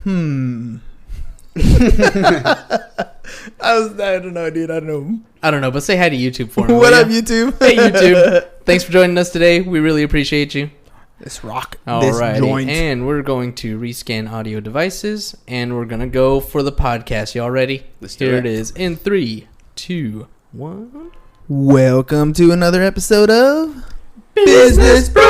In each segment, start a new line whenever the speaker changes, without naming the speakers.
I don't know, dude. I don't know.
But say hi to YouTube for me.
What up, YouTube?
Hey, YouTube. Thanks for joining us today. We really appreciate you.
Let's rock
All
this
right.
joint.
And we're going to rescan audio devices, and we're going to go for the podcast. Y'all ready?
Let's do
Here
it.
it is in 3, 2, 1.
Welcome to another episode of Business Bros.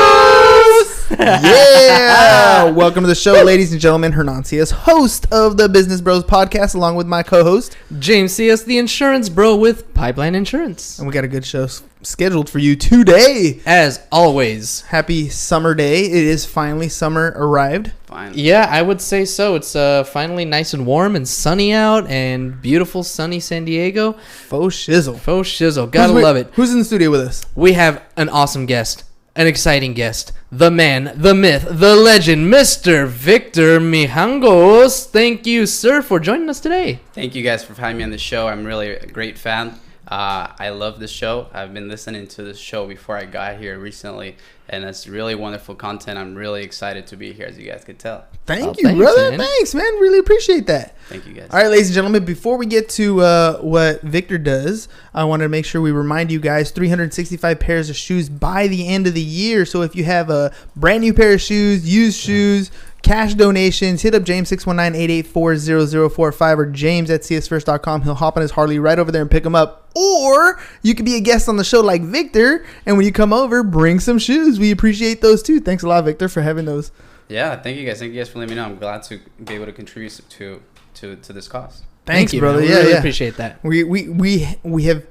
Yeah. Welcome to the show, ladies and gentlemen. Hernan Cias, host of the Business Bros podcast, along with my co-host
James C.S., the insurance bro with Pipeline Insurance.
And we got a good show scheduled for you today.
As always.
Happy summer day. It is finally summer arrived.
Fine.
Yeah, I would say so. It's finally nice and warm and sunny out, and beautiful sunny San Diego.
Faux shizzle.
Faux shizzle. Gotta love it.
Who's in the studio with us?
We have an awesome guest. An exciting guest. The man, the myth, the legend, Mr. Victor Mijangos. Thank you, sir, for joining us today.
Thank you guys for having me on the show. I'm really a great fan. I love this show. I've been listening to this show before I got here recently, and it's really wonderful content. I'm really excited to be here, as you guys could tell.
Thank you,
thanks,
brother.
man.
Thanks, man. Really appreciate that.
Thank you, guys.
All right, ladies and gentlemen, before we get to what Victor does, I want to make sure we remind you guys 365 pairs of shoes by the end of the year. So if you have a brand new pair of shoes, used shoes, cash donations, hit up James 619-884-0045 or James at csfirst.com. He'll hop on his Harley right over there and pick them up. Or you could be a guest on the show like Victor, and when you come over, bring some shoes. We appreciate those too. Thanks a lot, Victor, for having those.
Yeah, thank you guys. Thank you guys for letting me know. I'm glad to be able to contribute to this cause.
Thanks,
you,
brother.
man. We
Yeah,
really
yeah.
appreciate that.
We have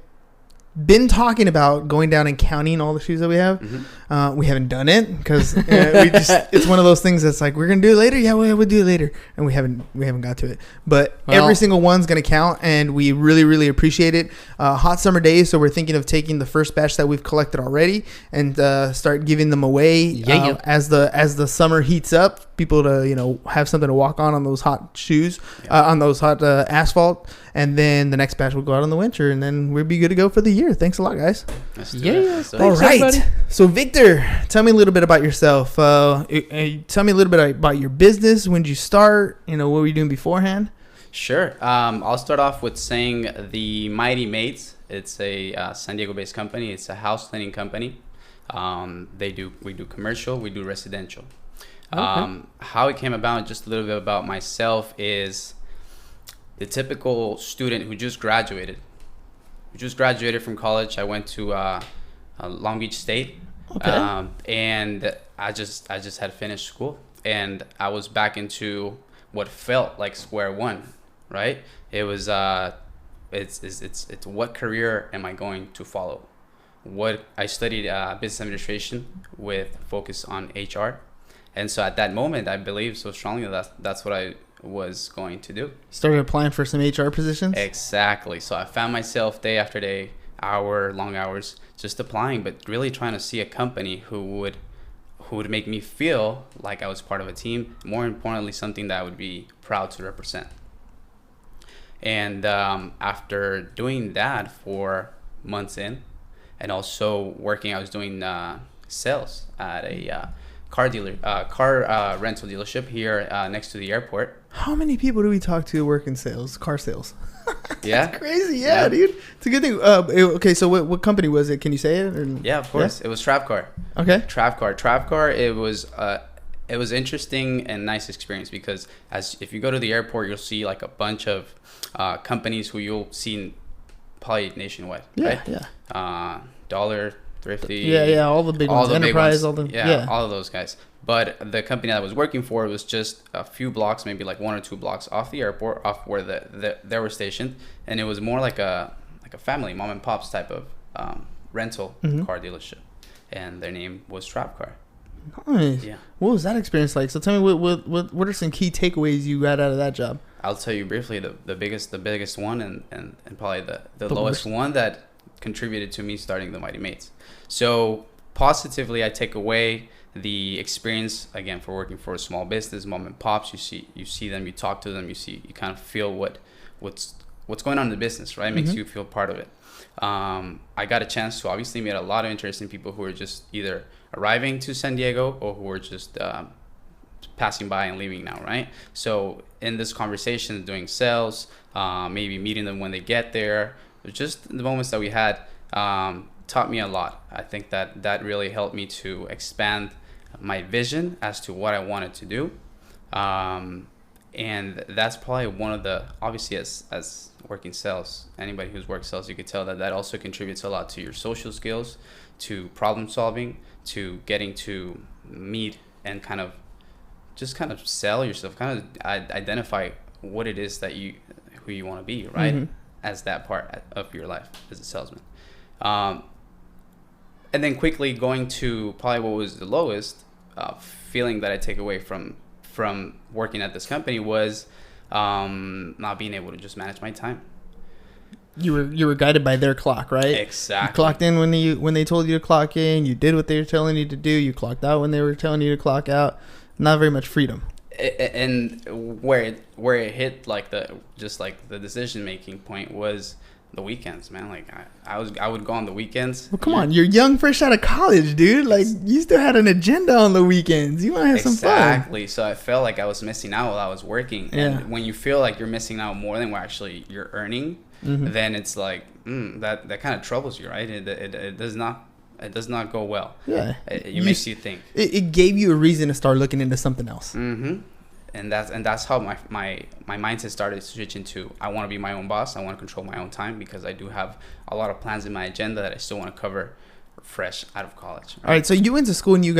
been talking about going down and counting all the shoes that we have. We haven't done it because it's one of those things that's like, we're gonna do it later. Yeah, we'll do it later, and we haven't got to it. But every single one's gonna count, and we really appreciate it. Hot summer days, so we're thinking of taking the first batch that we've collected already and start giving them away as the summer heats up. People to have something to walk on those hot shoes, on those hot asphalt, and then the next batch will go out in the winter, and then we'll be good to go for the year. Thanks a lot, guys.
Let's do it. Let's do it.
All right.
everybody.
So Victor, tell me a little bit about yourself. Tell me a little bit about your business. When did you start? What were you doing beforehand?
Sure. I'll start off with saying the Mighty Maids. It's a San Diego-based company. It's a house cleaning company. We do commercial. We do residential.
Okay.
How it came about, just a little bit about myself, is the typical student who just graduated. From college. I went to Long Beach State, and I just had finished school, and I was back into what felt like square one, right? It was it's what career am I going to follow? What I studied business administration with focus on HR, and so at that moment I believed so strongly that that's what I was going to do.
Started applying for some HR positions?
Exactly. So I found myself day after day, long hours, just applying, but really trying to see a company who would make me feel like I was part of a team. More importantly, something that I would be proud to represent. And after doing that for months in, and also working, I was doing sales at a car rental dealership here next to the airport.
How many people do we talk to who work in sales, car sales?
Yeah.
That's crazy. Yeah, dude. It's a good thing. Okay, so what company was it? Can you say it? Or?
Yeah, of course. Yeah? It was Travcar.
Okay.
Travcar. It was interesting and nice experience because if you go to the airport, you'll see like a bunch of companies who you'll see probably nationwide.
Yeah,
right?
yeah.
Dollar, Thrifty.
Yeah, all the big ones. Enterprise, all the
all of those guys. But the company that I was working for was just a few blocks, maybe like 1 or 2 blocks off the airport, off where they were stationed, and it was more like a family, mom and pop's type of rental car dealership, and their name was Travcar.
Nice.
Yeah.
What was that experience like? So tell me what are some key takeaways you got out of that job?
I'll tell you briefly the biggest one and probably the lowest one that contributed to me starting the Mighty Maids. So positively, I take away the experience again for working for a small business, mom and pops. You see them, you talk to them, you kind of feel what's going on in the business, right? It makes you feel part of it. I got a chance to obviously meet a lot of interesting people who were just either arriving to San Diego or who were just passing by and leaving now, right? So in this conversation, doing sales, maybe meeting them when they get there, just the moments that we had taught me a lot. I think that really helped me to expand my vision as to what I wanted to do. And that's probably one of the, obviously as working sales, anybody who's worked sales, you could tell that also contributes a lot to your social skills, to problem solving, to getting to meet and kind of sell yourself, kind of identify what it is that who you want to be, right? Mm-hmm. As that part of your life as a salesman. And then quickly going to probably what was the lowest feeling that I take away from working at this company was not being able to just manage my time.
You were guided by their clock, right?
Exactly.
You clocked in when they told you to clock in. You did what they were telling you to do. You clocked out when they were telling you to clock out. Not very much freedom.
And where it hit like the decision making point was the weekends, man. Like I would go on the weekends.
Well, come on, you're young, fresh out of college, dude. Like you still had an agenda on the weekends. You want to have some fun.
Exactly. So I felt like I was missing out while I was working. And when you feel like you're missing out more than what actually you're earning, mm-hmm. then it's like that kind of troubles you, right? It does not go well. Yeah, it makes you think.
It gave you a reason to start looking into something else.
Mm-hmm. And that's how my mindset started switching to, I want to be my own boss. I want to control my own time because I do have a lot of plans in my agenda that I still want to cover fresh out of college. Right?
All right, so you went to school and you're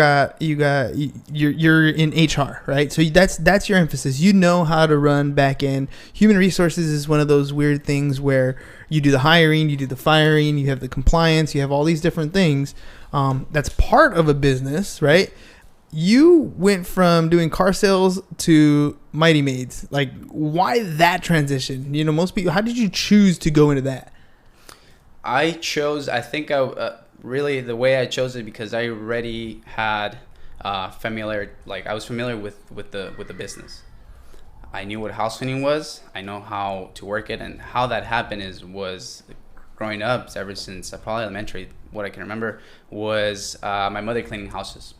in HR, right? So that's your emphasis. You know how to run back end. Human resources is one of those weird things where you do the hiring, you do the firing, you have the compliance, you have all these different things. That's part of a business, right? You went from doing car sales to Mighty Maids. Like, why that transition? You know, most people, how did you choose to go into that?
I think really the way I chose it because I already had I was familiar with the business. I knew what house cleaning was. I know how to work it, and how that happened was growing up, ever since probably elementary. What I can remember was my mother cleaning houses.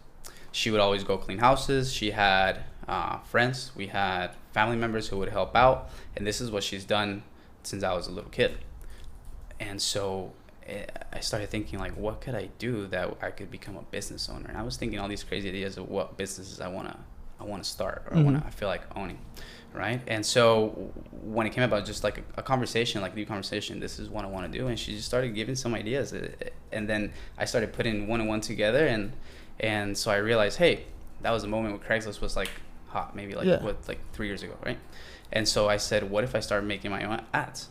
She would always go clean houses. She had friends. We had family members who would help out. And this is what she's done since I was a little kid. And so I started thinking, like, what could I do that I could become a business owner? And I was thinking all these crazy ideas of what businesses I want to start, or
mm-hmm.
I feel like owning, right? And so when it came about just like a conversation, like a new conversation, this is what I want to do. And she just started giving some ideas. And then I started putting one and one together, and so I realized, hey, that was a moment where Craigslist was like hot, maybe like 3 years ago, right? And so I said, what if I started making my own ads?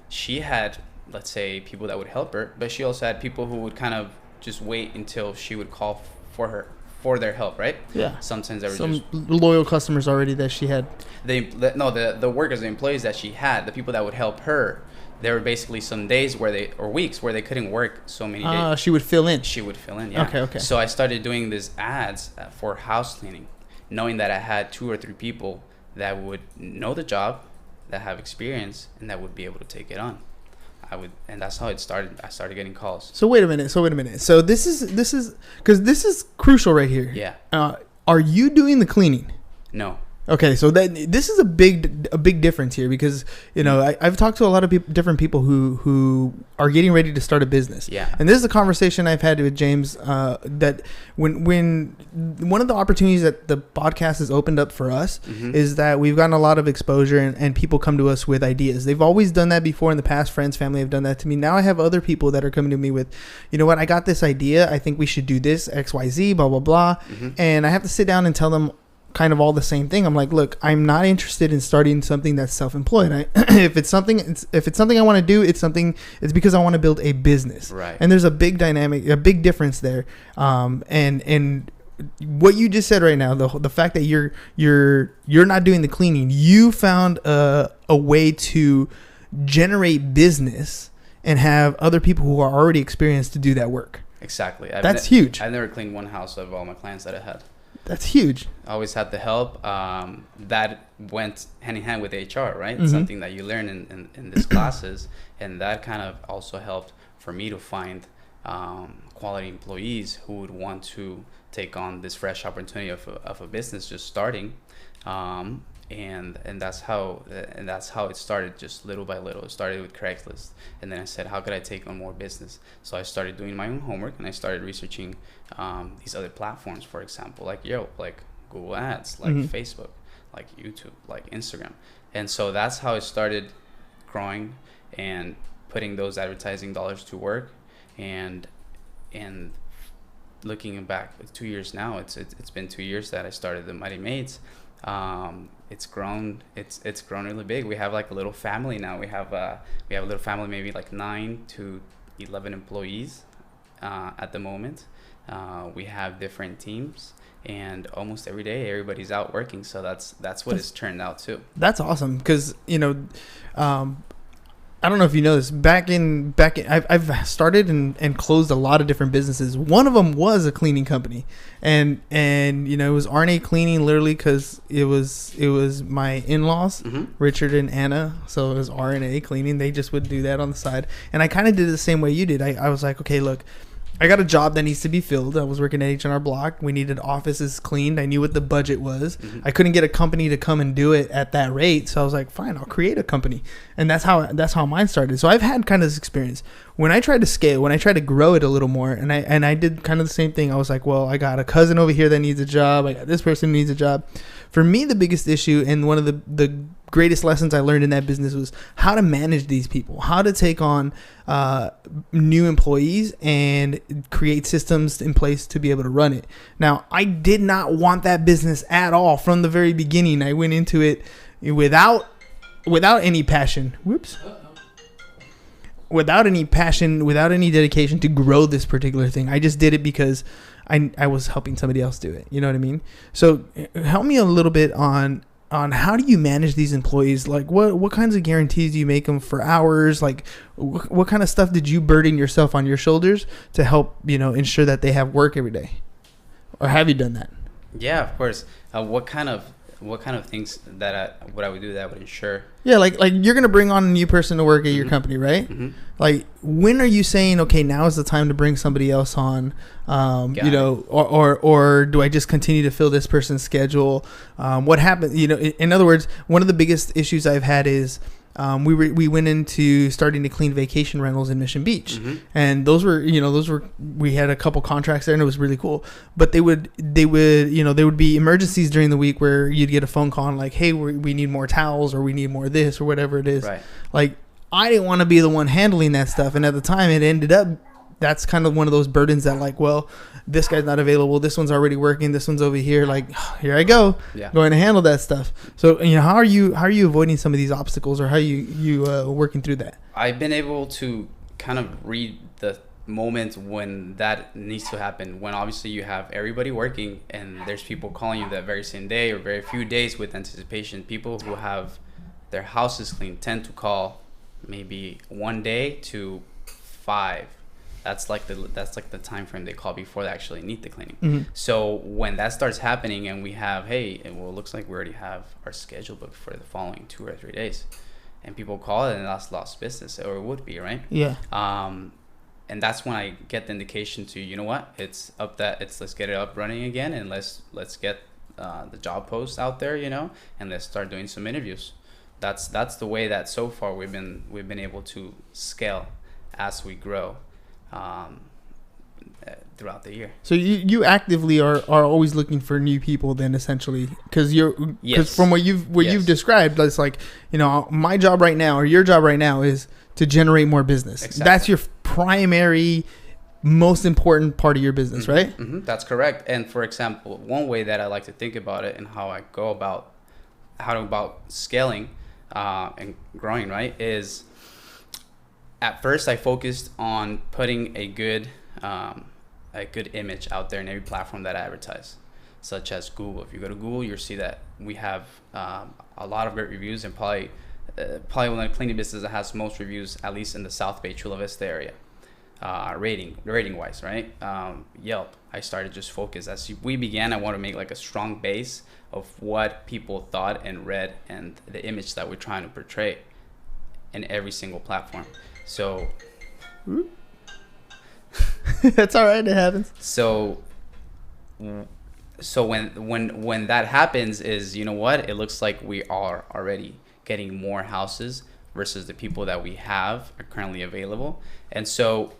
She had, let's say, people that would help her, but she also had people who would kind of just wait until she would call for their help, right?
Yeah.
Sometimes there were
some loyal customers already that she had.
The workers, the employees that she had, the people that would help her. There were basically some days weeks where they couldn't work so many days.
She would fill in.
Yeah.
Okay.
So I started doing these ads for house cleaning, knowing that I had 2 or 3 people that would know the job, that have experience, and that would be able to take it on. And that's how it started. I started getting calls.
So wait a minute. So this is because this is crucial right here.
Yeah.
Are you doing the cleaning?
No.
Okay, so this is a big difference here because, you know, I've talked to a lot of different people who are getting ready to start a business.
Yeah.
And this is a conversation I've had with James that when one of the opportunities that the podcast has opened up for us mm-hmm. is that we've gotten a lot of exposure and people come to us with ideas. They've always done that before in the past. Friends, family have done that to me. Now I have other people that are coming to me with, you know what, I got this idea. I think we should do this, XYZ, blah, blah, blah. Mm-hmm. And I have to sit down and tell them kind of all the same thing. I'm like, look, I'm not interested in starting something that's self-employed. If it's something I want to do, it's because I want to build a business.
Right.
And there's a big big difference there. And what you just said right now, the fact that you're not doing the cleaning, you found a way to generate business and have other people who are already experienced to do that work.
Exactly.
That's huge.
I've never cleaned one house of all my clients that I had.
That's huge.
I always had the help. That went hand in hand with HR, right?
Mm-hmm.
Something that you learn in these classes. And that kind of also helped for me to find quality employees who would want to take on this fresh opportunity of a business just starting. And that's how it started, just little by little. It started with Craigslist, and then I said, how could I take on more business? So I started doing my own homework, and I started researching these other platforms, for example, like Yelp, like Google Ads, like Facebook, like YouTube, like Instagram. And so that's how it started growing and putting those advertising dollars to work. And looking back 2 years now, it's been 2 years that I started the Mighty Maids. It's grown really big. We have like a little family now. We have a little family, maybe like 9 to 11 employees at the moment. We have different teams, and almost every day everybody's out working. So that's what it's turned out to.
That's awesome, because I don't know if you know this. Back in I've started and closed a lot of different businesses. One of them was a cleaning company, and it was RNA Cleaning, literally, because it was my in-laws, Richard and Anna. So it was RNA Cleaning. They just would do that on the side, and I kind of did it the same way you did. I was like, okay, look, I got a job that needs to be filled. I was working at H&R Block. We needed offices cleaned. I knew what the budget was. I couldn't get a company to come and do it at that rate. So I was like, fine, I'll create a company. And that's how mine started. So I've had kind of this experience. When I tried to scale, when I tried to grow it a little more, and I did kind of the same thing. I was like, well, I got a cousin over here that needs a job. I got this person who needs a job. For me, the biggest issue, and one of the greatest lessons I learned in that business, was how to manage these people, how to take on new employees and create systems in place to be able to run it. Now, I did not want that business at all from the very beginning. I went into it without any passion. Without any passion, without any dedication to grow this particular thing. I just did it because I was helping somebody else do it. You know what I mean? So help me a little bit on how do you manage these employees? Like what kinds of guarantees do you make them for hours? Like what kind of stuff did you burden yourself on your shoulders to help, ensure that they have work every day? Or have you done that?
Yeah, of course. What kind of things that I would do that would ensure?
Yeah, like you're going to bring on a new person to work at your company, right? Like, when are you saying, okay, now is the time to bring somebody else on? Or do I just continue to fill this person's schedule? What happened? In other words, one of the biggest issues I've had is we went into starting to clean vacation rentals in Mission Beach, and those were we had a couple contracts there, and it was really cool. But there would be emergencies during the week where you'd get a phone call and like, hey, we need more towels, or we need more this, or whatever it is. Right. Like, I didn't want to be the one handling that stuff, and at the time it ended up, that's kind of one of those burdens that, like, well, this guy's not available, this one's already working, this one's over here, like, here I go, going to handle that stuff. So how are you avoiding some of these obstacles, or how are you working through that?
I've been able to kind of read the moment when that needs to happen, when obviously you have everybody working and there's people calling you that very same day or very few days with anticipation. People who have their houses cleaned tend to call maybe 1 day to 5. That's like the time frame they call before they actually need the cleaning. So when that starts happening and we have, it looks like we already have our schedule booked for the following 2 or 3 days, and people call it, and that's lost business, or it would be, right? Yeah. And that's when I get the indication to, you know what, let's get it up running again, and let's get the job posts out there, and let's start doing some interviews. That's the way that so far we've been able to scale as we grow throughout the year. So
you actively are always looking for new people then, essentially, because from what you've described, it's like, my job right now, or your job right now, is to generate more business. Exactly. That's your primary, most important part of your business, right?
That's correct. And for example, one way that I like to think about it and how I go about scaling and growing, right, is at first I focused on putting a good image out there in every platform that I advertise, such as Google. If you go to Google, you'll see that we have a lot of great reviews, and probably one of the cleaning businesses that has most reviews, at least in the South Bay, Chula Vista area, rating wise, right? Yelp, I started just focus. As we began, I want to make like a strong base of what people thought and read, and the image that we're trying to portray in every single platform. So
that's all right, it happens.
So so when that happens, is, you know what, it looks like we are already getting more houses versus the people that we have are currently available. And so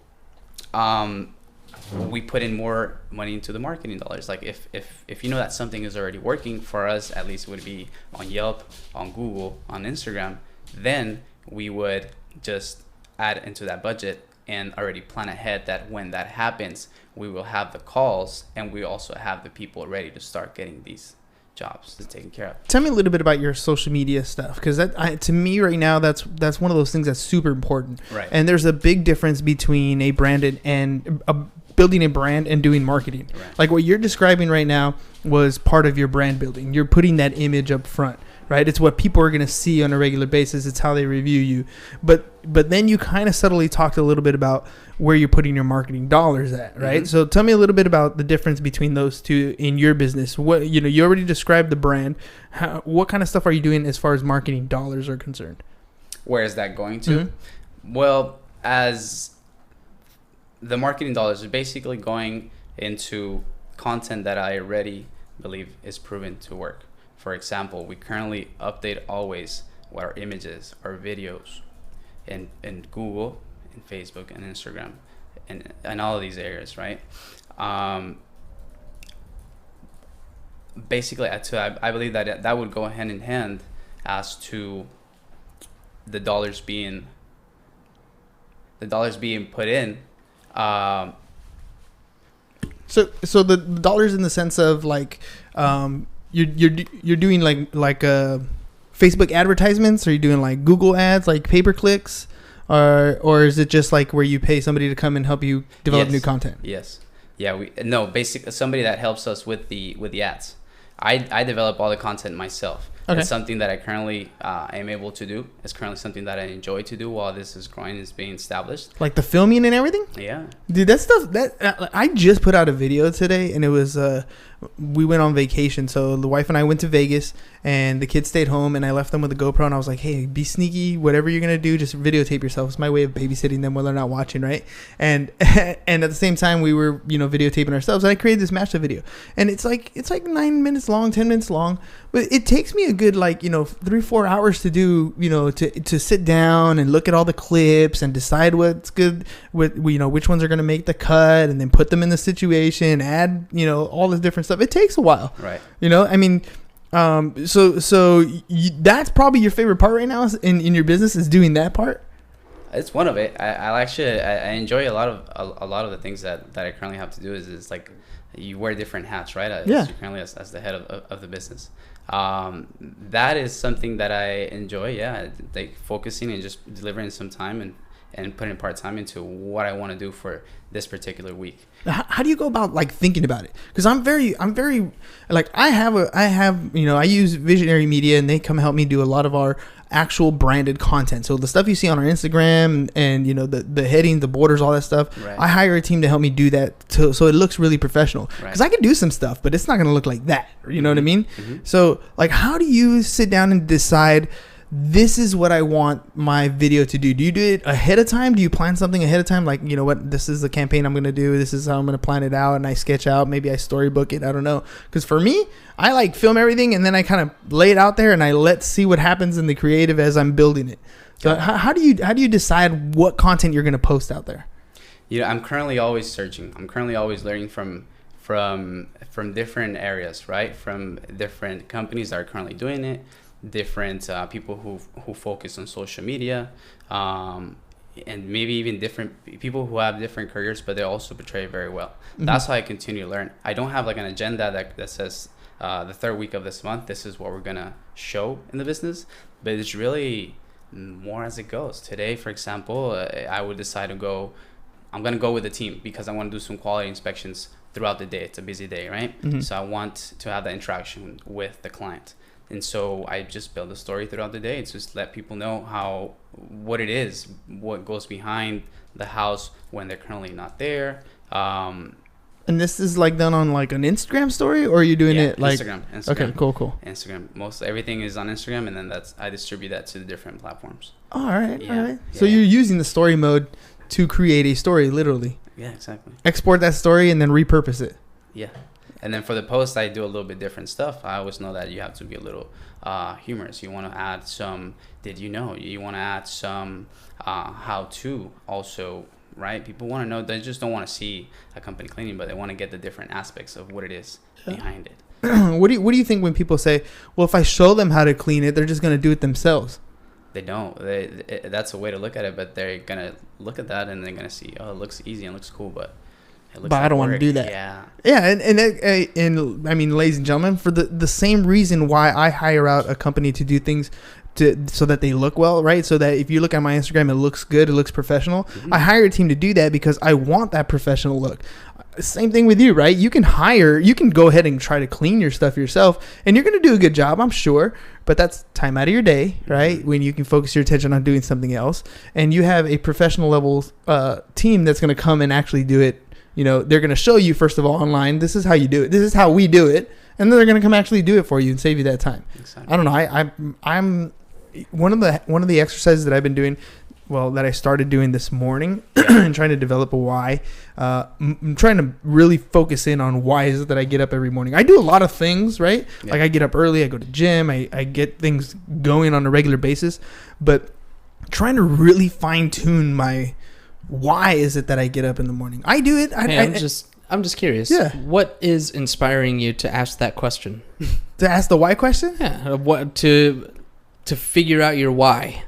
we put in more money into the marketing dollars. Like if you know that something is already working for us, at least it would be on Yelp, on Google, on Instagram, then we would just add into that budget and already plan ahead that when that happens, we will have the calls, and we also have the people ready to start getting these jobs taken care of.
Tell me a little bit about your social media stuff, because to me right now, that's one of those things that's super important.
Right.
And there's a big difference between a branded and building a brand and doing marketing.
Right.
Like what you're describing right now was part of your brand building. You're putting that image up front, right? It's what people are going to see on a regular basis. It's how they review you. But then you kind of subtly talked a little bit about where you're putting your marketing dollars at, right? Mm-hmm. So tell me a little bit about the difference between those two in your business. What, you already described the brand. What kind of stuff are you doing as far as marketing dollars are concerned?
Where is that going to?
Mm-hmm.
Well, as the marketing dollars are basically going into content that I already believe is proven to work. For example, we currently update always what our images, our videos, in Google, in Facebook, and Instagram, and all of these areas, right? Basically, I believe that would go hand in hand as to the dollars being put in.
So the dollars in the sense of like you're doing like Facebook advertisements, or you're doing like Google ads, like pay-per-clicks, or is it just like where you pay somebody to come and help you develop new content?
Yes. Yeah, basically somebody that helps us with the ads. I develop all the content myself.
Okay.
It's something that I currently am able to do. It's currently something that I enjoy to do while this is growing, is being established.
Like the filming and everything?
Yeah.
Dude, that stuff, I just put out a video today, and it was, we went on vacation. So the wife and I went to Vegas, and the kids stayed home, and I left them with a GoPro, and I was like, hey, be sneaky, whatever you're going to do, just videotape yourself. It's my way of babysitting them while they're not watching, right? And and at the same time, we were, videotaping ourselves, and I created this mashup video. And it's like 9 minutes long, 10 minutes long, but it takes me a good 3-4 hours to do, to sit down and look at all the clips and decide what's good, which ones are going to make the cut, and then put them in the situation, add, all this different stuff. It takes a while,
right?
That's probably your favorite part right now in your business, is doing that part.
It's one of it. I actually enjoy a lot of the things that I currently have to do. Is like you wear different hats, right?
Yeah.
Currently as the head of the business. That is something that I enjoy. Yeah, like focusing and just delivering some time and putting part-time into what I want to do for this particular week.
How do you go about thinking about it? Because I'm very I use Visionary Media, and they come help me do a lot of our actual branded content. So the stuff you see on our Instagram and the heading, the borders, all that stuff.
Right.
I hire a team to help me do that so it looks really professional. Because I can do some stuff, but it's not going to look like that. You know what I mean? Mm-hmm. So how do you sit down and decide, this is what I want my video to do? Do you do it ahead of time? Do you plan something ahead of time? Like, this is the campaign I'm going to do. This is how I'm going to plan it out. And I sketch out. Maybe I storybook it. I don't know. Because for me, I film everything, and then I kind of lay it out there, and let's see what happens in the creative as I'm building it. So how do you decide what content you're going to post out there?
I'm currently always searching. I'm currently always learning from different areas, right? From different companies that are currently doing it. Different people who focus on social media, and maybe even different people who have different careers, but they also portray it very well. Mm-hmm. That's how I continue to learn. I don't have an agenda that says the third week of this month, this is what we're gonna show in the business, but it's really more as it goes. Today, for example, I would decide to I'm gonna go with the team because I want to do some quality inspections throughout the day. It's a busy day, right? Mm-hmm. So I want to have that interaction with the client. And so I just build a story throughout the day. It's just let people know what it is, what goes behind the house when they're currently not there.
And this is done on an Instagram story, or are you doing it
Instagram?
Okay, cool.
Instagram. Most everything is on Instagram, and then I distribute that to the different platforms.
All right. So you're using the story mode to create a story, literally.
Yeah, exactly.
Export that story and then repurpose it.
Yeah. And then for the post, I do a little bit different stuff. I always know that you have to be a little humorous. You want to add some, did you know? You want to add some how to also, right? People want to know, they just don't want to see a company cleaning, but they want to get the different aspects of what it is behind it.
What do you think when people say, well, if I show them how to clean it, they're just going to do it themselves?
They don't. That's a way to look at it, but they're going to look at that and they're going to see, oh, it looks easy and looks cool, but it looks
but
like
I don't want to do that. Yeah, and I mean, ladies and gentlemen, for the same reason why I hire out a company to do things so that they look well, right? So that if you look at my Instagram, it looks good, it looks professional. Mm-hmm. I hire a team to do that because I want that professional look. Same thing with you, right? You can go ahead and try to clean your stuff yourself, and you're going to do a good job, I'm sure, but that's time out of your day, right? When you can focus your attention on doing something else, and you have a professional level team that's going to come and actually do it. You know, they're going to show you, first of all, online, this is how you do it. This is how we do it. And then they're going to come actually do it for you and save you that time. Exactly. I don't know. I'm one of the exercises that I've been doing, well, that I started doing this morning and trying to develop a why. I'm trying to really focus in on why is it that I get up every morning. I do a lot of things, right? Yeah. Like I get up early, I go to gym, I get things going on a regular basis, but trying to really fine tune my why is it that I get up in the morning? I do it.
I'm just curious.
Yeah.
What is inspiring you to ask that question?
To ask the why question?
Yeah. What to figure out your why?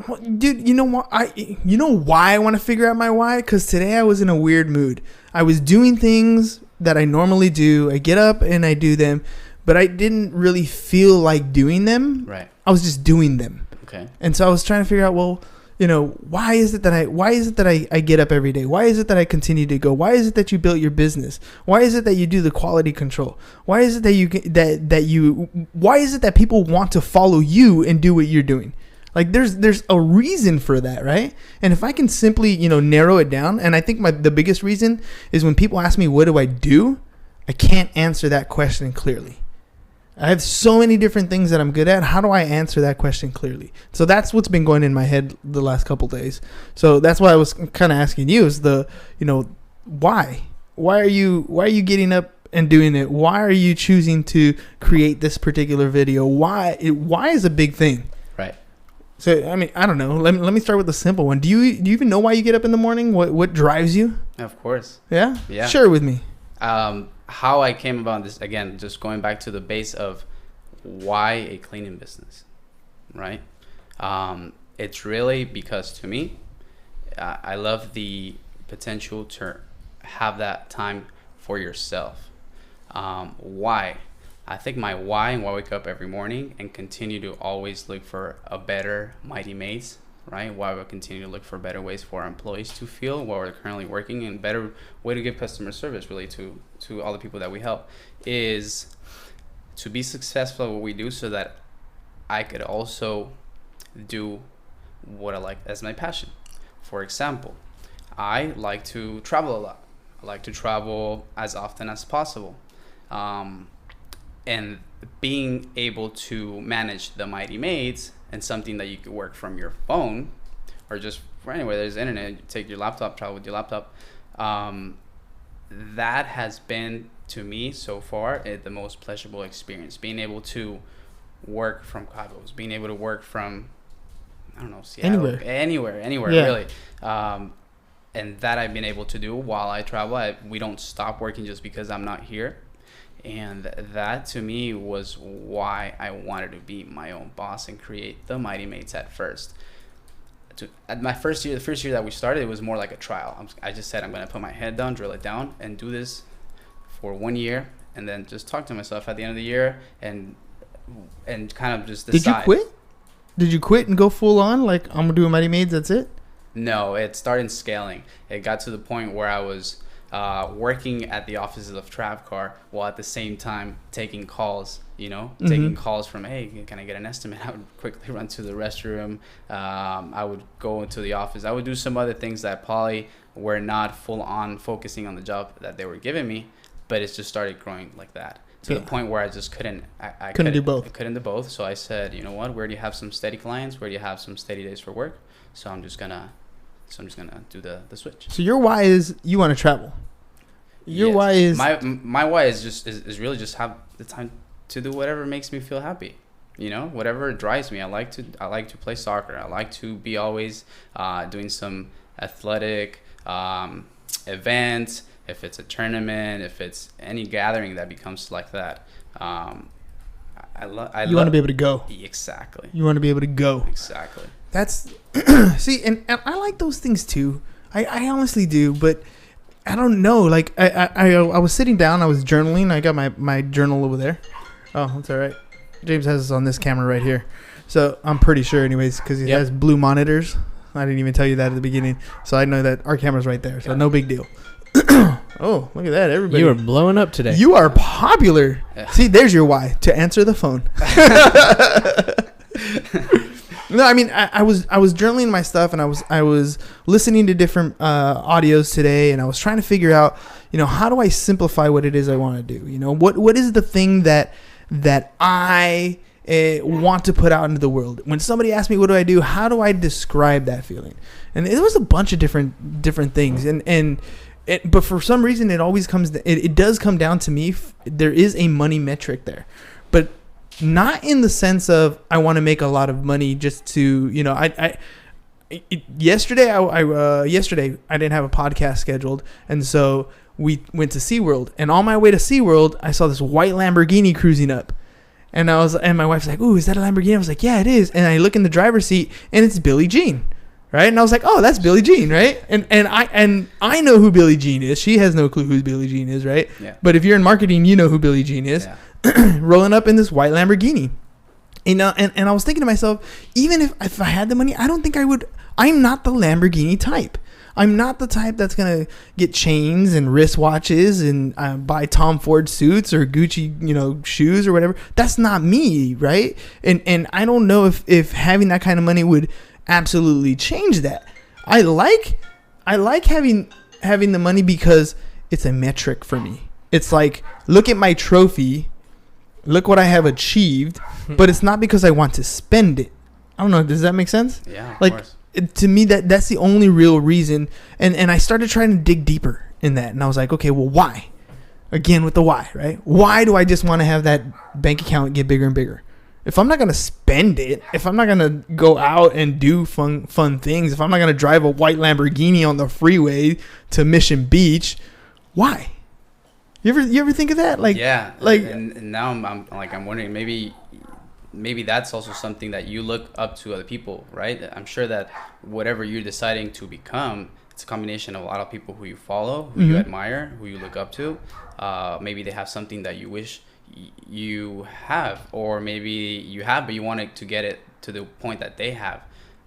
Well, dude, you know what? You know why I want to figure out my why? Because today I was in a weird mood. I was doing things that I normally do. I get up and I do them, but I didn't really feel like doing them.
Right.
I was just doing them.
Okay.
And so I was trying to figure out, well, you know, why is it that I get up every day? Why is it that I continue to go? Why is it that you built your business? Why is it that you do the quality control? Why is it why is it that people want to follow you and do what you're doing? Like there's a reason for that, right? And if I can simply, you know, narrow it down, and I think the biggest reason is when people ask me, what do? I can't answer that question clearly. I have so many different things that I'm good at. How do I answer that question clearly? So that's what's been going in my head the last couple of days. So that's why I was kind of asking you is why? Why are you getting up and doing it? Why are you choosing to create this particular video? Why is a big thing.
Right.
So, I mean, I don't know. Let me start with the simple one. Do you even know why you get up in the morning? What drives you?
Of course.
Yeah?
Yeah.
Share it with me.
How I came about this, again, just going back to the base of why a cleaning business, right? It's really because to me, I love the potential to have that time for yourself. Why? I think my why and why I wake up every morning and continue to always look for a better Mighty Mates, right? Why we continue to look for better ways for our employees to feel while we're currently working, and better way to give customer service really to all the people that we help is to be successful at what we do so that I could also do what I like as my passion. For example, I like to travel a lot. I like to travel as often as possible. And being able to manage the Mighty Maids and something that you could work from your phone or just for anywhere there's internet, you take your laptop, travel with your laptop. That has been, to me so far, the most pleasurable experience. Being able to work from Cabos, being able to work from, I don't know, Seattle, anywhere, yeah. Really. And that I've been able to do while I travel. We don't stop working just because I'm not here. And that to me was why I wanted to be my own boss and create the Mighty Mates at first. At my first year, the first year that we started, it was more like a trial. I just said, I'm going to put my head down, drill it down, and do this for 1 year, and then just talk to myself at the end of the year and kind of just decide.
Did you quit? Did you quit and go full on? Like, I'm going to do a Mighty Maids, that's it?
No, it started scaling. It got to the point where I was working at the offices of Travcar while at the same time taking calls, taking calls from, hey, can I get an estimate? I would quickly run to the restroom. I would go into the office. I would do some other things that probably were not full on focusing on the job that they were giving me, but it just started growing like that to the point where I just couldn't do both. I couldn't do both. So I said, you know what, where do you have some steady clients? Where do you have some steady days for work? So I'm just gonna do the switch.
So your why is you want to travel. Your why is
my why is just is really just have the time to do whatever makes me feel happy. You know, whatever drives me. I like to play soccer. I like to be always doing some athletic events. If it's a tournament, if it's any gathering that becomes like that,
you want to be able to go.
Exactly.
You want to be able to go.
Exactly.
That's see, and I like those things too. I honestly do, but I don't know. Like I was sitting down, I was journaling. I got my journal over there. Oh, that's all right. James has this on this camera right here, so I'm pretty sure, anyways, because he has blue monitors. I didn't even tell you that at the beginning, so I know that our camera's right there. So no big deal. Oh, look at that, everybody!
You are blowing up today.
You are popular. Yeah. See, there's your why, to answer the phone. No, I mean, I was journaling my stuff, and I was listening to different audios today, and I was trying to figure out, you know, how do I simplify what it is I want to do? You know, what is the thing that I want to put out into the world? When somebody asks me what do I do, how do I describe that feeling? And it was a bunch of different things, but for some reason it always it does come down to me. There is a money metric there, but not in the sense of I want to make a lot of money just to, you know, yesterday I didn't have a podcast scheduled, and so we went to SeaWorld, and on my way to SeaWorld I saw this white Lamborghini cruising up, and my wife's like, "Ooh, is that a Lamborghini?" I was like, "Yeah, it is." And I look in the driver's seat, and it's Billie Jean, right? And I was like, "Oh, that's Billie Jean, right?" And I know who Billie Jean is. She has no clue who Billie Jean is, right? Yeah. But if you're in marketing, you know who Billie Jean is. Yeah. Rolling up in this white Lamborghini, you know, and I was thinking to myself, even if I had the money, I don't think I would. I'm not the Lamborghini type. I'm not the type that's gonna get chains and wristwatches and buy Tom Ford suits or Gucci, you know, shoes or whatever. That's not me, right? And I don't know if having that kind of money would absolutely change that. I like having the money because it's a metric for me. It's like, look at my trophy. Look what I have achieved, but it's not because I want to spend it. I don't know. Does that make sense?
Yeah,
like, of course. To me, that's the only real reason. And I started trying to dig deeper in that. And I was like, okay, well, why? Again, with the why, right? Why do I just want to have that bank account get bigger and bigger? If I'm not going to spend it, if I'm not going to go out and do fun things, if I'm not going to drive a white Lamborghini on the freeway to Mission Beach, why? You ever think of that? Like,
yeah.
Like,
and now I'm wondering, maybe that's also something that you look up to other people, right? I'm sure that whatever you're deciding to become, it's a combination of a lot of people who you follow, who you admire, who you look up to. Maybe they have something that you wish you have, or maybe you have, but you want to get it to the point that they have.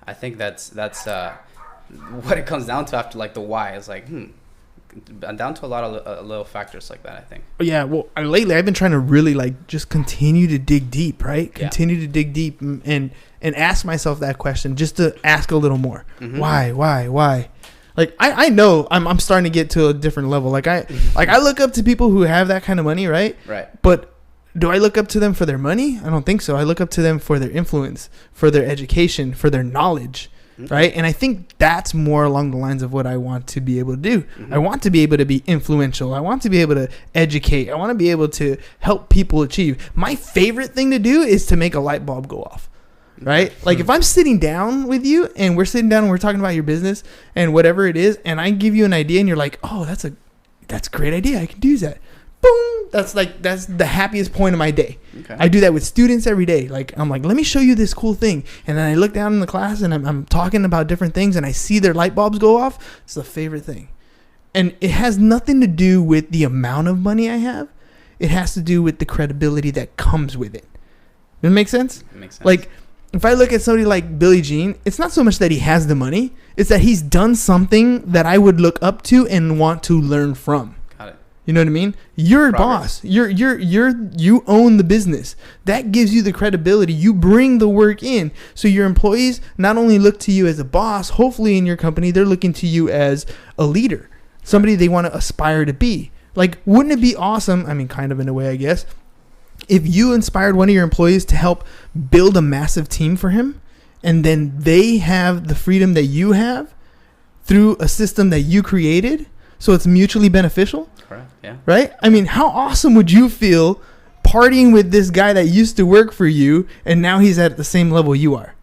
I think that's what it comes down to after, like, the why. It's like, down to a lot of little factors like that, I think.
Yeah, well, lately I've been trying to really, like, just continue to dig deep, right? Continue to dig deep and ask myself that question, just to ask a little more. Mm-hmm. Why? Like, I know I'm starting to get to a different level. Like, I look up to people who have that kind of money, right?
Right.
But do I look up to them for their money? I don't think so. I look up to them for their influence, for their education, for their knowledge. Mm-hmm. Right. And I think that's more along the lines of what I want to be able to do. Mm-hmm. I want to be able to be influential. I want to be able to educate. I want to be able to help people achieve. My favorite thing to do is to make a light bulb go off. Right. Mm-hmm. Like, if I'm sitting down with you and we're sitting down and we're talking about your business and whatever it is, and I give you an idea and you're like, oh, that's a great idea. I can do that. Boom. That's the happiest point of my day. Okay. I do that with students every day. Like, I'm like, let me show you this cool thing. And then I look down in the class and I'm talking about different things and I see their light bulbs go off. It's the favorite thing. And it has nothing to do with the amount of money I have. It has to do with the credibility that comes with it. Does it make sense?
It makes sense.
Like, if I look at somebody like Billie Jean, it's not so much that he has the money. It's that he's done something that I would look up to and want to learn from.
Got it.
You know what I mean? You're a boss. You own the business. That gives you the credibility. You bring the work in. So your employees not only look to you as a boss, hopefully in your company, they're looking to you as a leader, somebody they want to aspire to be. Like, wouldn't it be awesome? I mean, kind of in a way, I guess, if you inspired one of your employees to help build a massive team for him, and then they have the freedom that you have through a system that you created. So it's mutually beneficial.
Correct. Yeah.
Right? I mean, how awesome would you feel partying with this guy that used to work for you and now he's at the same level you are?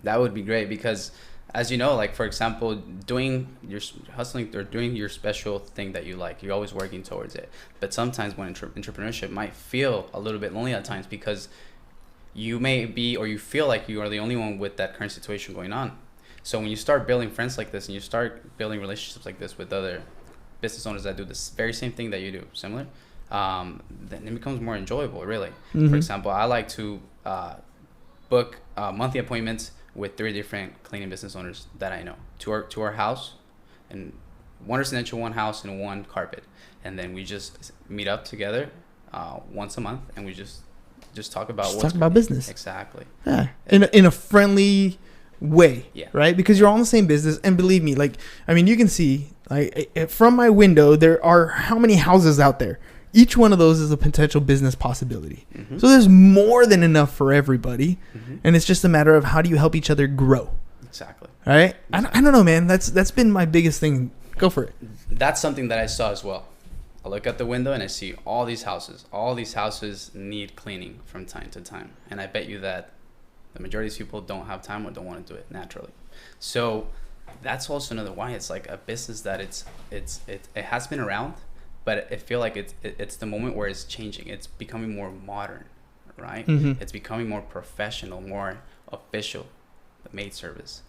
That would be great because, as you know, like, for example, doing your hustling or doing your special thing that you like, you're always working towards it. But sometimes when entrepreneurship might feel a little bit lonely at times because you may be, or you feel like you are the only one with that current situation going on. So when you start building friends like this and you start building relationships like this with other business owners that do this very same thing that you do, similar, then it becomes more enjoyable, really.
Mm-hmm.
For example, I like to book monthly appointments with 3 different cleaning business owners that I know to our house, and one residential, one house, and one carpet, and then we just meet up together once a month, and we just talk about
business.
Exactly.
Yeah, in a friendly way.
Yeah.
Right, because you're all in the same business, and believe me, like, I mean, you can see, like, from my window there are how many houses out there. Each one of those is a potential business possibility. Mm-hmm. So there's more than enough for everybody. Mm-hmm. And it's just a matter of how do you help each other grow.
Exactly.
Right? Exactly. I don't know, man. That's been my biggest thing. Go for it.
That's something that I saw as well. I look out the window and I see all these houses. All these houses need cleaning from time to time. And I bet you that the majority of people don't have time or don't want to do it naturally. So that's also another why it's like a business that it has been around. But I feel like it's the moment where it's changing. It's becoming more modern, right? Mm-hmm. It's becoming more professional, more official, the maid service.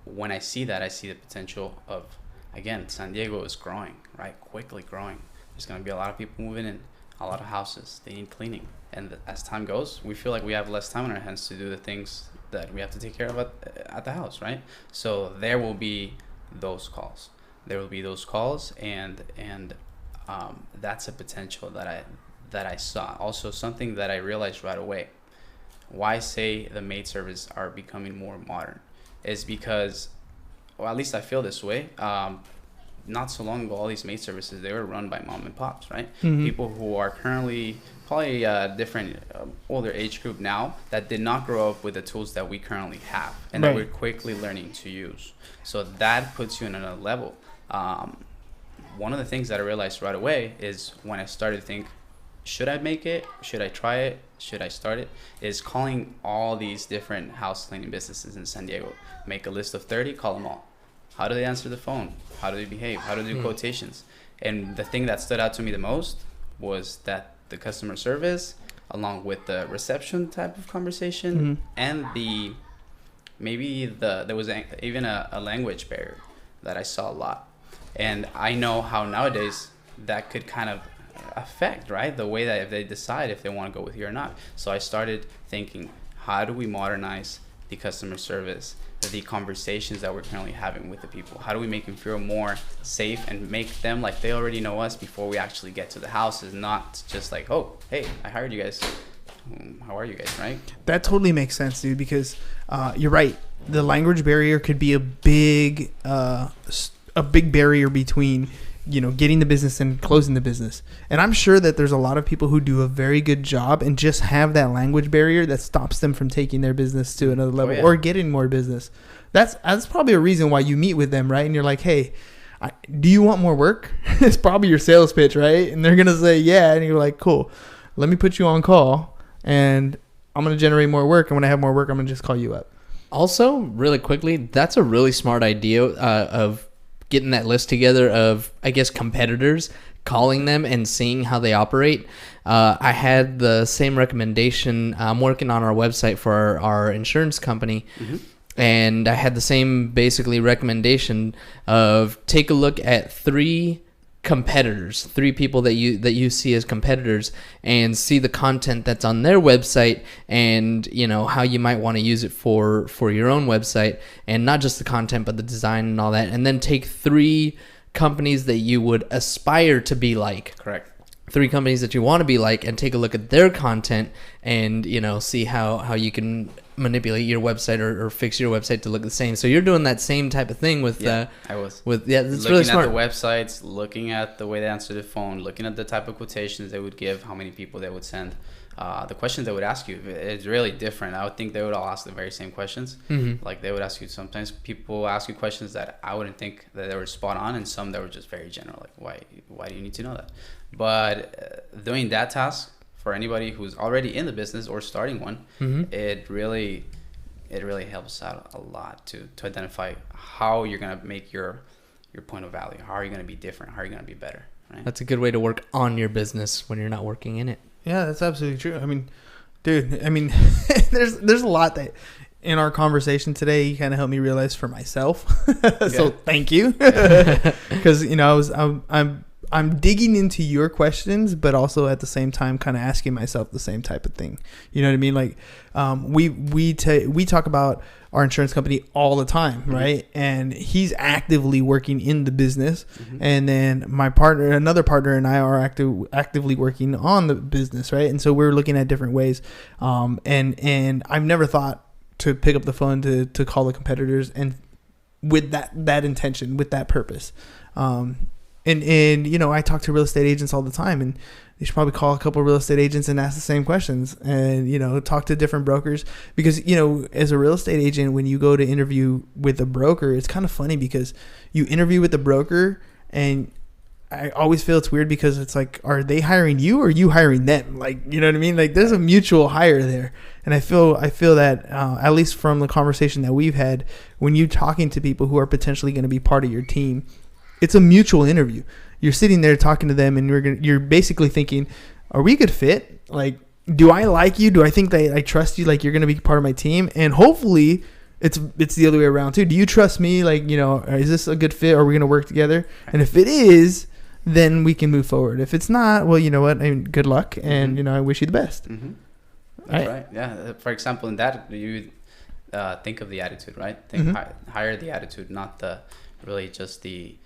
When I see that, I see the potential of, again, San Diego is growing, right? Quickly growing. There's going to be a lot of people moving in, a lot of houses. They need cleaning. And as time goes, we feel like we have less time on our hands to do the things that we have to take care of at the house, right? So there will be those calls. There will be those calls, and that's a potential that I saw. Also, something that I realized right away. Why say the maid service are becoming more modern is because, well, at least I feel this way. Not so long ago, all these maid services, they were run by mom and pops, right? Mm-hmm. People who are currently probably a different older age group now that did not grow up with the tools that we currently have and that we're quickly learning to use. So that puts you in another level. One of the things that I realized right away is when I started to think, should I make it? Should I try it? Should I start it? Is calling all these different house cleaning businesses in San Diego. Make a list of 30, call them all. How do they answer the phone? How do they behave? How do they do quotations? And the thing that stood out to me the most was that the customer service, along with the reception type of conversation, and there was even a language barrier that I saw a lot. And I know how nowadays that could kind of affect, right, the way that if they decide if they want to go with you or not. So I started thinking, how do we modernize the customer service, the conversations that we're currently having with the people? How do we make them feel more safe and make them like they already know us before we actually get to the house? Is not just like, oh, hey, I hired you guys. How are you guys, right?
That totally makes sense, dude, because you're right. The language barrier could be a big barrier between, getting the business and closing the business. And I'm sure that there's a lot of people who do a very good job and just have that language barrier that stops them from taking their business to another level or getting more business. That's probably a reason why you meet with them, right? And you're like, hey, do you want more work? It's probably your sales pitch, right? And they're going to say, yeah. And you're like, cool. Let me put you on call and I'm going to generate more work. And when I have more work, I'm going to just call you up.
Also, really quickly, that's a really smart idea of getting that list together of, I guess, competitors, calling them and seeing how they operate. I had the same recommendation. I'm working on our website for our insurance company, and I had the same basically recommendation of take a look at 3 competitors, 3 people that you see as competitors, and see the content that's on their website, and how you might want to use it for your own website, and not just the content but the design and all that, and then take 3 companies that you would aspire to be like.
Correct.
3 companies that you want to be like, and take a look at their content, and see how you can manipulate your website or fix your website to look the same. So you're doing that same type of thing with
I was
it's really smart.
Looking at the websites, looking at the way they answer the phone, looking at the type of quotations they would give, how many people they would send. the questions they would ask you, it's really different. I would think they would all ask the very same questions. Like they would ask you, sometimes people ask you questions that I wouldn't think that they were spot on, and some that were just very general, like why do you need to know that? But doing that task for anybody who's already in the business or starting one, it really helps out a lot to identify how you're going to make your point of value. How are you going to be different? How are you going to be better? Right?
That's a good way to work on your business when you're not working in it.
Yeah, that's absolutely true. I mean, dude, there's a lot that in our conversation today you kind of helped me realize for myself. So thank you. Because, I'm digging into your questions, but also at the same time kind of asking myself the same type of thing. You know what I mean? Like, we talk about our insurance company all the time, right? And he's actively working in the business, and then another partner, and I are actively working on the business, right? And so we're looking at different ways. And I've never thought to pick up the phone to call the competitors, and with that intention, with that purpose. And I talk to real estate agents all the time, and you should probably call a couple of real estate agents and ask the same questions, and, talk to different brokers, because, as a real estate agent, when you go to interview with a broker, it's kind of funny because you interview with the broker, and I always feel it's weird because it's like, are they hiring you or are you hiring them? Like, you know what I mean? Like, there's a mutual hire there. And I feel that, at least from the conversation that we've had, when you're talking to people who are potentially going to be part of your team, it's a mutual interview. You're sitting there talking to them, and you're basically thinking, are we a good fit? Like, do I like you? Do I think that I trust you? Like, you're going to be part of my team? And hopefully it's the other way around too. Do you trust me? Like, is this a good fit? Are we going to work together? And if it is, then we can move forward. If it's not, well, you know what? I mean, good luck. And, I wish you the best.
That's right. Yeah. For example, in that, you think of the attitude, right? Hire the attitude, not really just the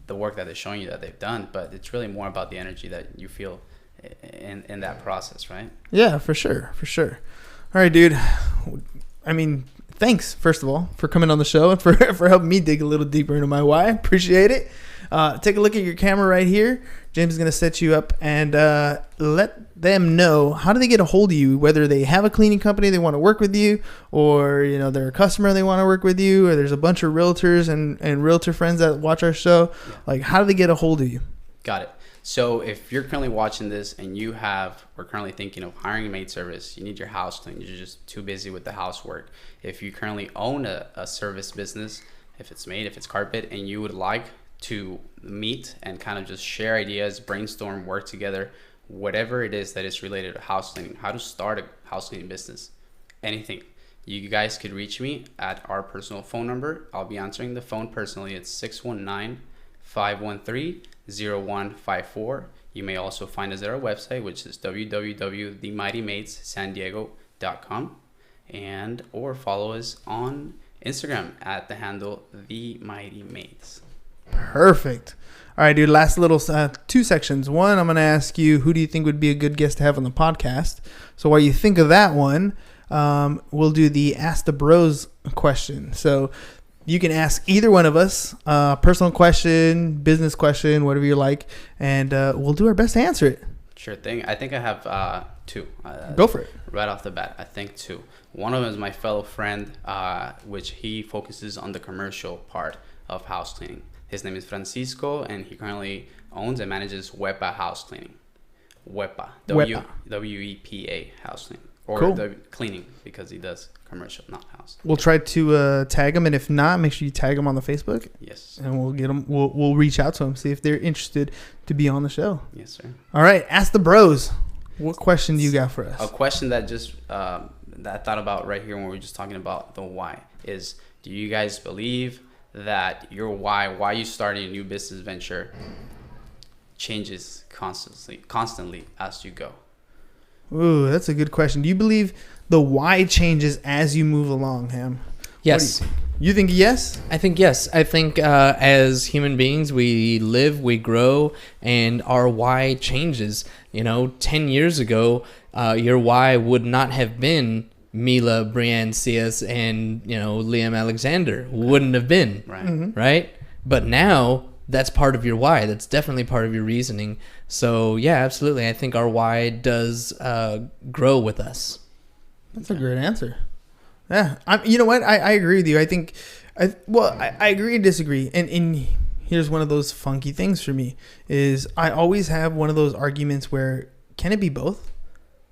work that they're showing you that they've done, but it's really more about the energy that you feel in that process, right? Yeah, for sure. All right, dude. I mean, thanks, first of all, for coming on the show and for helping me dig a little deeper into my why. Appreciate it. Take a look at your camera right here. James is going to set you up and let them know, how do they get a hold of you, whether they have a cleaning company they want to work with you, or they're a customer they want to work with you, or there's a bunch of realtors and realtor friends that watch our show. Like, how do they get a hold of you? Got it. So if you're currently watching this and we're currently thinking of hiring a maid service, you need your house cleaned, you're just too busy with the housework. If you currently own a service business, if it's maid, if it's carpet, and you would like to meet and kind of just share ideas, brainstorm, work together, whatever it is that is related to house cleaning, how to start a house cleaning business, anything, you guys could reach me at our personal phone number. I'll be answering the phone personally. It's 619-513-0154. You may also find us at our website, which is www.themightymaidsandiego.com, or follow us on Instagram at the handle TheMightyMaids. Perfect. All right, dude. Last little 2 sections. One, I'm going to ask you, who do you think would be a good guest to have on the podcast? So while you think of that one, we'll do the Ask the Bros question. So you can ask either one of us, personal question, business question, whatever you like, and we'll do our best to answer it. Sure thing. I think I have 2. Go for it. Right off the bat, I think 2. One of them is my fellow friend, which he focuses on the commercial part of house cleaning. His name is Francisco, and he currently owns and manages Wepa House Cleaning. Wepa. W-E-P-A House Cleaning. Or cool. The cleaning, because he does commercial, not house. We'll try to tag him, and if not, make sure you tag him on the Facebook. Yes. And we'll get him. We'll reach out to him, see if they're interested to be on the show. Yes, sir. All right, Ask the Bros. What question do you got for us? A question that just that I thought about right here when we were just talking about the why is: do you guys believe that your why you starting a new business venture changes constantly as you go? Ooh, that's a good question. Do you believe the why changes as you move along, Ham? Yes. You think yes? I think yes. I think as human beings, we live, we grow, and our why changes. 10 years ago, your why would not have been Mila, Brianne, Cias, and Liam Alexander. Wouldn't have been, right? Mm-hmm. Right? But now
that's part of your why. That's definitely part of your reasoning. So yeah, absolutely. I think our why does grow with us.
That's a great answer. Yeah, you know what? I agree with you. I think, I agree and disagree. And here's one of those funky things for me is I always have one of those arguments where can it be both?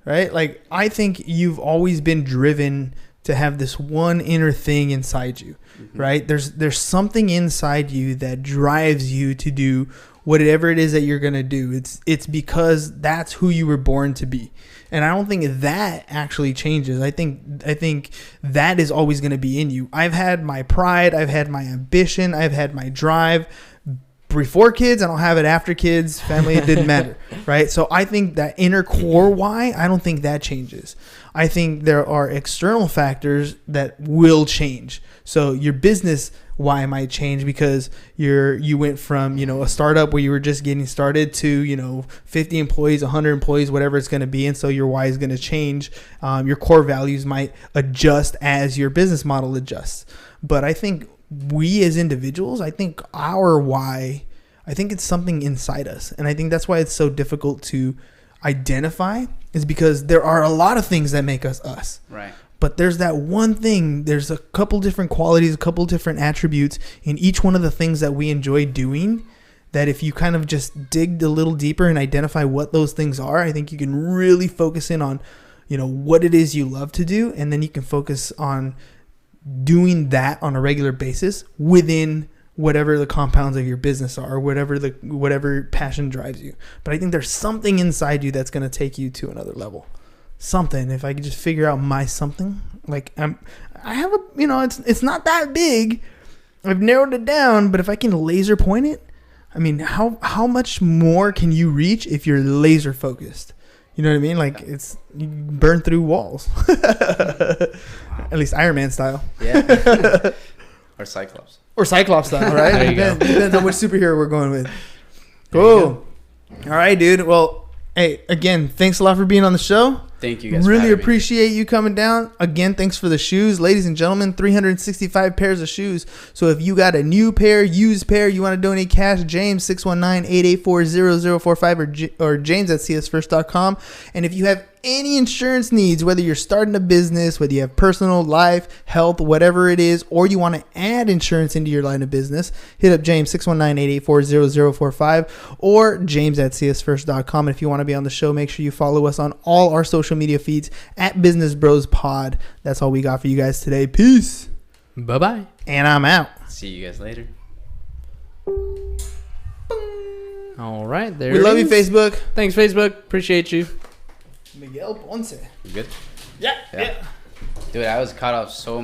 Right? Like I think you've always been driven to have this one inner thing inside you, right? There's something inside you that drives you to do whatever it is that you're going to do. It's because that's who you were born to be. And I don't think that actually changes. I think that is always going to be in you. I've had my pride, I've had my ambition, I've had my drive before kids. I don't have it after kids. Family, it didn't matter, right? So I think that inner core why, I don't think that changes. I think there are external factors that will change. So your business why might change because you went from, a startup where you were just getting started to, 50 employees, 100 employees, whatever it's going to be. And so your why is going to change. Your core values might adjust as your business model adjusts. But I think we as individuals, I think our why, I think it's something inside us. And I think that's why it's so difficult to identify is because there are a lot of things that make us us.
Right.
But there's that one thing, there's a couple different qualities, a couple different attributes in each one of the things that we enjoy doing that if you kind of just dig a little deeper and identify what those things are, I think you can really focus in on, what it is you love to do. And then you can focus on doing that on a regular basis within whatever the compounds of your business are, whatever passion drives you. But I think there's something inside you that's going to take you to another level. Something. If I could just figure out my something, like I have a, it's not that big. I've narrowed it down, but if I can laser point it, I mean, how much more can you reach if you're laser focused? You know what I mean? Like you burn through walls. At least Iron Man style.
Yeah. Or Cyclops.
Or Cyclops style, right?
There you go.
Depends on which superhero we're going with. Cool. All right, dude. Well, hey, again, thanks a lot for being on the show.
Thank you guys.
Really appreciate you coming down. Again, thanks for the shoes. Ladies and gentlemen, 365 pairs of shoes. So if you got a new pair, used pair, you want to donate cash, James, 619-884-0045 or James at csfirst.com. And if you have any insurance needs, whether you're starting a business, whether you have personal, life, health, whatever it is, or you want to add insurance into your line of business, hit up James, 619-884-0045 or James at csfirst.com. And if you want to be on the show, make sure you follow us on all our social media feeds at Business Bros Pod. That's all we got for you guys today. Peace.
Bye-bye.
And I'm out.
See you guys later.
All right. There
We
it
love you,
is.
Facebook.
Thanks, Facebook. Appreciate you.
Miguel Ponce.
You good?
Yeah.
Dude, I was caught off so